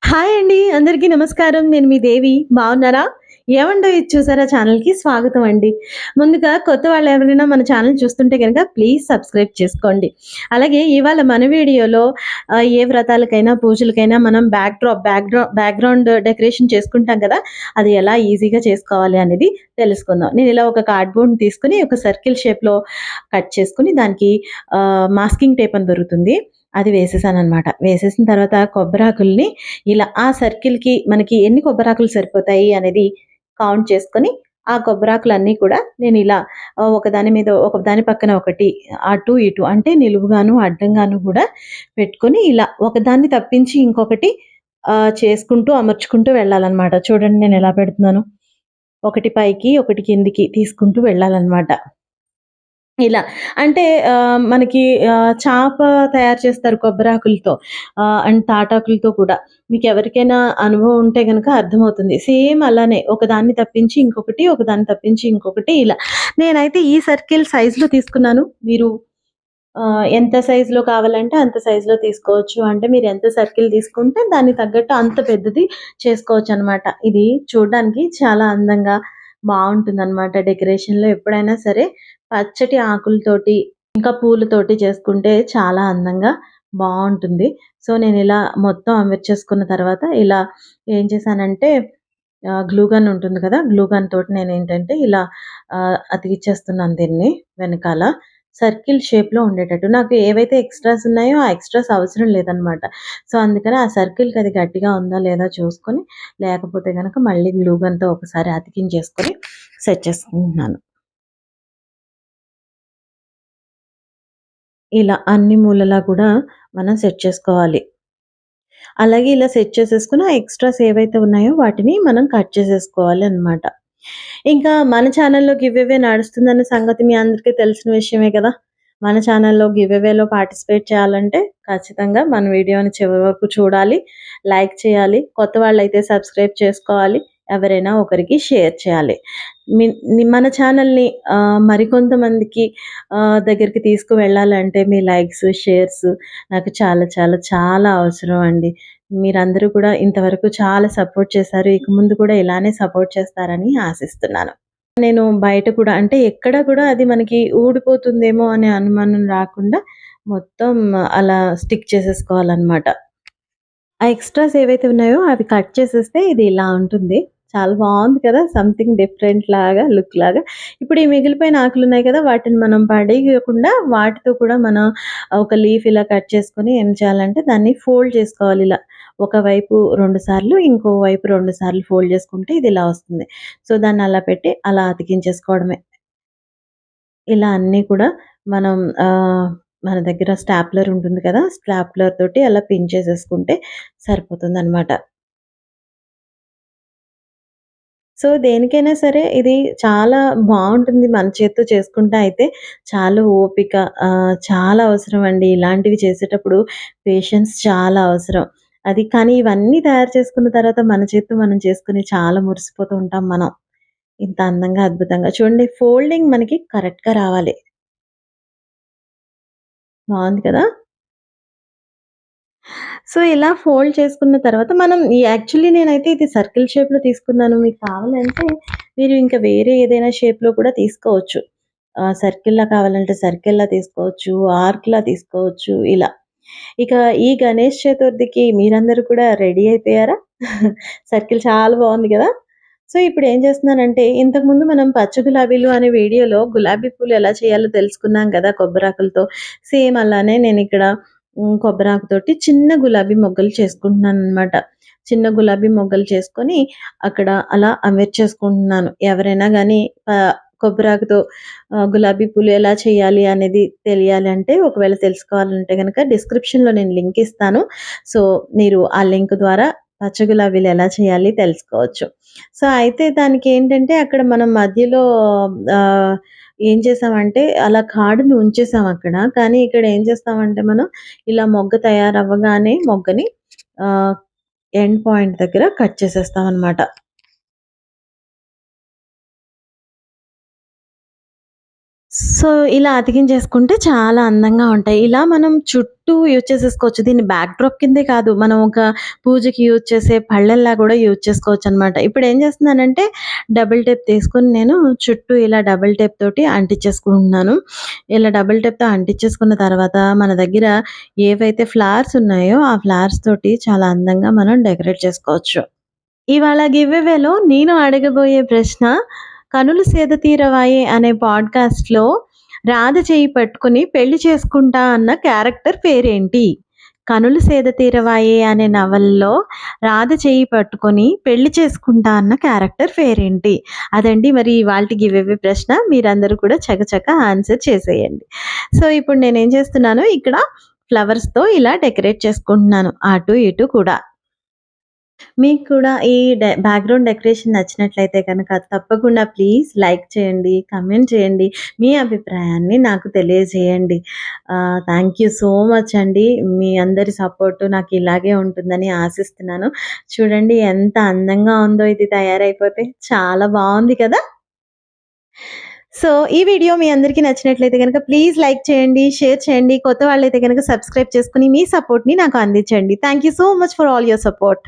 Hi అండి. అందరికీ నమస్కారం. నేను మీ దేవి. బాగున్నారా? ఏవండో ఇది చూసారా ఛానల్‌కి స్వాగతం అండి. ముందుగా కొత్త వాళ్ళు ఎవరైనా మన ఛానల్ చూస్తుంటే గనక ప్లీజ్ సబ్స్క్రైబ్ చేసుకోండి. అలాగే ఇవాళ మన వీడియోలో ఏ వ్రతాలకైనా, పూజలకైనా మనం బ్యాక్‌గ్రౌండ్ డెకరేషన్ చేసుకుంటాం కదా! అది ఎలా ఈజీగా చేసుకోవాలి అనేది తెలుసుకుందాం. నేను ఇలా ఒక కార్డ్‌బోర్డ్‌ని తీసుకొని ఒక సర్కిల్ షేప్‌లో కట్ చేసుకొని దానికి మాస్కింగ్ టేప్ అని దొరుకుతుంది. అది వేసేసాననమాట. వేసేసిన తర్వాత కొబ్బరాకుల్ని ఇలా ఆ సర్కిల్‌కి మనకి ఎన్ని కొబ్బరాకులు సరిపోతాయి అనేది కౌంట్ చేసుకొని, ఆ కొబ్బరాకులన్నీ కూడా నేనిలా ఒకదాని మీద ఒకదాని పక్కన ఒకటి అటు, ఇటు అంటే నిలువుగాను, అడ్డంగాను గూడా పెట్టుకొని ఇలా ఒకదాన్ని తప్పించి ఇంకొకటి చేసుకుంటూ, అమర్చుకుంటూ వెళ్ళాలనమాట. చూడండి నేనెలా పెడుతున్నానో. ఒకటి పైకి, ఒకటి కిందికి తీసుకుంటూ వెళ్ళాలనమాట. ఇలా. అంటే మనకి చాప తయారు చేస్తారు కొబ్బరాకులతో అండ్ తాటాకులతో కూడా. మీకెవరికైనా అనుభవం ఉంటే గనక అర్థమవుతుంది. సేమ్ అలానే ఒకదాన్ని తప్పించి ఇంకొకటి, ఒకదాన్ని తప్పించి ఇంకొకటి ఇలా. నేనైతే ఈ సర్కిల్ సైజ్‌లో తీసుకున్నాను. మీరు ఎంత సైజ్‌లో కావాలంటే అంత సైజ్‌లో తీసుకోవచ్చు. అంటే మీరెంత సర్కిల్ తీసుకుంటే దానికి తగ్గట్టు అంత పెద్దది చేసుకోవచ్చనమాట. ఇది చూడ్డానికి చాలా అందంగా బావుంటుందనమాట. డెకరేషన్‌లో ఎప్పుడైనా సరే పచ్చటి ఆకులతోటి, ఇంకా పూలతోటి చేసుకుంటే చాలా అందంగా బావుంటుంది. సో, నేనిలా మొత్తం అమర్చేసుకున్న తర్వాత ఇలా ఏం చేశానంటే గ్లూ గన్ ఉంటుంది కదా! గ్లూ గన్ తోటి నేనేంటంటే ఇలా అతికిచ్చేస్తున్నాను దీన్ని వెనకాల. సర్కిల్ షేప్‌లో ఉండేటట్టు. నాకు ఏవైతే ఎక్స్‌ట్రాస్ ఉన్నాయో, ఆ ఎక్స్‌ట్రాస్ అవసరం లేదనమాట. సో, అందుకని ఆ సర్కిల్‌కి అది గట్టిగా ఉందా లేదా చూసుకొని, లేకపోతే గనక మళ్ళీ గ్లూ గన్‌తో ఒకసారి అతికించేసుకొని సెట్ చేసుకుంటున్నాను. ఇలా అన్ని మూలలా కూడా మనం సెట్ చేసుకోవాలి. అలాగే ఇలా సెట్ చేసేసుకొని, ఆ ఎక్స్‌ట్రాస్ ఏవైతే ఉన్నాయో వాటిని మనం కట్ చేసేసుకోవాలనమాట. ఇంకా మన ఛానల్‌లో గివ్ అవే నడుస్తుందన్న సంగతి మీ అందరికీ తెలిసిన విషయమే కదా! మన ఛానల్‌లో గివ్ అవేలో పార్టిసిపేట్ చేయాలంటే ఖచ్చితంగా మన వీడియోని చివరి వరకు చూడాలి, లైక్ చేయాలి, కొత్త వాళ్ళైతే సబ్స్క్రైబ్ చేసుకోవాలి, ఎవరైనా ఒకరికి షేర్ చేయాలి. మన ఛానల్‌ని మరికొంతమందికి దగ్గరికి తీసుకువెళ్ళాలంటే మీ లైక్స్, షేర్స్ నాకు చాలా చాలా చాలా అవసరం అండి. మీరందరూ కూడా ఇంతవరకు చాలా సపోర్ట్ చేశారు. ఇక ముందు కూడా ఇలానే సపోర్ట్ చేస్తారని ఆశిస్తున్నాను. నేను బయట కూడా అంటే ఎక్కడ కూడా అది మనకి ఊడిపోతుందేమో అనే అనుమానం రాకుండా మొత్తం అలా స్టిక్ చేసేసుకోవాలనమాట. ఆ ఎక్స్‌ట్రాస్ ఏవైతే ఉన్నాయో అవి కట్ చేసేస్తే ఇది ఇలా ఉంటుంది. చాలా బావుంది కదా! సంథింగ్ డిఫరెంట్ లాగా, లుక్ లాగా. ఇప్పుడు ఈ మిగిలిపోయిన ఆకులున్నాయి కదా! వాటిని మనం పడేయకుండా వాటితో కూడా మనం ఒక లీఫ్ ఇలా కట్ చేసుకొని ఏం చేయాలంటే దాన్ని ఫోల్డ్ చేసుకోవాలి ఇలా. ఒకవైపు 2 సార్లు, ఇంకో వైపు 2 సార్లు ఫోల్డ్ చేసుకుంటే ఇది ఇలా వస్తుంది. సో, దాన్ని అలా పెట్టి అలా అతికించేసుకోవడమే. ఇలా అన్నీ కూడా మనం మన దగ్గర స్టాప్లర్ ఉంటుంది కదా! స్టాప్లర్ తోటి అలా పిన్ చేసేసుకుంటే సరిపోతుందనమాట. సో, దేనికైనా సరే ఇది చాలా బావుంటుంది. మన చేత్తో చేసుకుంటే అయితే చాలా ఓపిక చాలా అవసరమండి. ఇలాంటివి చేసేటప్పుడు పేషెన్స్ చాలా అవసరం. అది కానీ ఇవన్నీ తయారు చేసుకున్న తర్వాత మన చేత్తో మనం చేసుకొని చాలా మురిసిపోతూ ఉంటాం మనం. ఇంత అందంగా, అద్భుతంగా. చూడండి ఫోల్డింగ్ మనకి కరెక్ట్‌గా రావాలి. బావుంది కదా! సో, ఇలా ఫోల్డ్ చేసుకున్న తర్వాత మనం యాక్చువల్లీ నేనైతే ఇది సర్కిల్ షేప్‌లో తీసుకున్నాను. మీకు కావాలంటే మీరు ఇంకా వేరే ఏదైనా షేప్‌లో కూడా తీసుకోవచ్చు. సర్కిల్‌లా కావాలంటే సర్కిల్‌లా తీసుకోవచ్చు. ఆర్క్‌లా తీసుకోవచ్చు ఇలా. ఇక ఈ గణేష్ చతుర్థికి మీరందరూ కూడా రెడీ అయిపోయారా? సర్కిల్ చాలా బావుంది గదా! సో, ఇప్పుడేం చేస్తున్నానంటే ఇంతకుముందు మనం పచ్చ గులాబీలు అనే వీడియోలో గులాబీ పూలు ఎలా చేయాలో తెలుసుకున్నాం గదా! కొబ్బరాకులతో. సేమ్ అలానే నేనిక్కడ కొబ్బరాకుతోటి చిన్న గులాబీ మొగ్గలు చేసుకుంటున్నాననమాట. చిన్న గులాబీ మొగ్గలు చేసుకొని అక్కడ అలా అమర్చేసుకుంటున్నాను. ఎవరైనా గానీ కొబ్బరాకుతో గులాబీ పూలు ఎలా చేయాలి అనేది తెలియాలి అంటే ఒకవేళ తెలుసుకోవాలంటే గనక డిస్క్రిప్షన్‌లో నేను లింక్ ఇస్తాను. సో, మీరు ఆ లింక్ ద్వారా పచ్చ గులాబీలు ఎలా చేయాలి తెలుసుకోవచ్చు. సో, అయితే దానికేంటంటే అక్కడ మనం మధ్యలో ఆహ్, ఏం చేసామంటే అలా కాడుని ఉంచేసాం అక్కడ. కానీ ఇక్కడ ఏం చేస్తామంటే మనం ఇలా మొగ్గ తయారవ్వగానే మొగ్గని ఆహ్, ఎండ్ పాయింట్ దగ్గర కట్ చేసేస్తామనమాట. సో, ఇలా అతికించేసుకుంటే చాలా అందంగా ఉంటాయి. ఇలా మనం చుట్టూ యూజ్ చేసేసుకోవచ్చు. దీన్ని బ్యాక్ డ్రాప్ కిందే కాదు, మనం ఒక పూజకి యూజ్ చేసే పళ్ళెంలా గూడా యూజ్ చేసుకోవచ్చనమాట. ఇప్పుడేం చేస్తున్నానంటే, డబుల్ టేప్ తీసుకొని నేను చుట్టూ ఇలా డబుల్ టేప్ తోటి అంటించేసుకుంటున్నాను. ఇలా డబుల్ టేప్‌తో అంటించేసుకున్న తర్వాత, మన దగ్గర ఏవైతే ఫ్లవర్స్ ఉన్నాయో, ఆ ఫ్లవర్స్ తోటి చాలా అందంగా మనం డెకరేట్ చేసుకోవచ్చు. ఇవాళ గివ్‌అవేలో నేను అడగబోయే ప్రశ్న, 'కనులు సేద తీరవాయే' అనే పాడ్‌కాస్ట్‌లో రాధ చెయ్యి పట్టుకొని పెళ్లి చేసుకుంటా అన్న క్యారెక్టర్ పేరేంటి? 'కనులు సేద తీరవాయే' అనే నవలలో రాధ చెయ్యి పట్టుకొని పెళ్లి చేసుకుంటా అన్న క్యారెక్టర్ పేరేంటి? అదండి మరి ఇవాల్టి గివ్‌అవే ప్రశ్న. మీరందరూ కూడా చకచకా ఆన్సర్ చేసేయండి. సో, ఇప్పుడు నేనేం చేస్తున్నాను, ఇక్కడ ఫ్లవర్స్‌తో ఇలా డెకరేట్ చేసుకుంటున్నాను అటు ఇటు కూడా. మీకు కూడా ఈ బ్యాక్‌గ్రౌండ్ డెకరేషన్ నచ్చినట్లయితే గనక తప్పకుండా ప్లీజ్ లైక్ చేయండి, కామెంట్ చేయండి. మీ అభిప్రాయాన్ని నాకు తెలియజేయండి. థ్యాంక్ యూ సో మచ్ అండి. మీ అందరి సపోర్టు నాకు ఇలాగే ఉంటుందని ఆశిస్తున్నాను. చూడండి ఎంత అందంగా ఉందో ఇది తయారైపోతే. చాలా బావుంది కదా! సో, ఈ వీడియో మీ అందరికీ నచ్చినట్లయితే గనక ప్లీజ్ లైక్ చేయండి, షేర్ చేయండి. కొత్త వాళ్ళైతే గనక సబ్స్క్రైబ్ చేసుకొని మీ సపోర్ట్‌ని నాకు అందించండి. Thank you so much for all your support.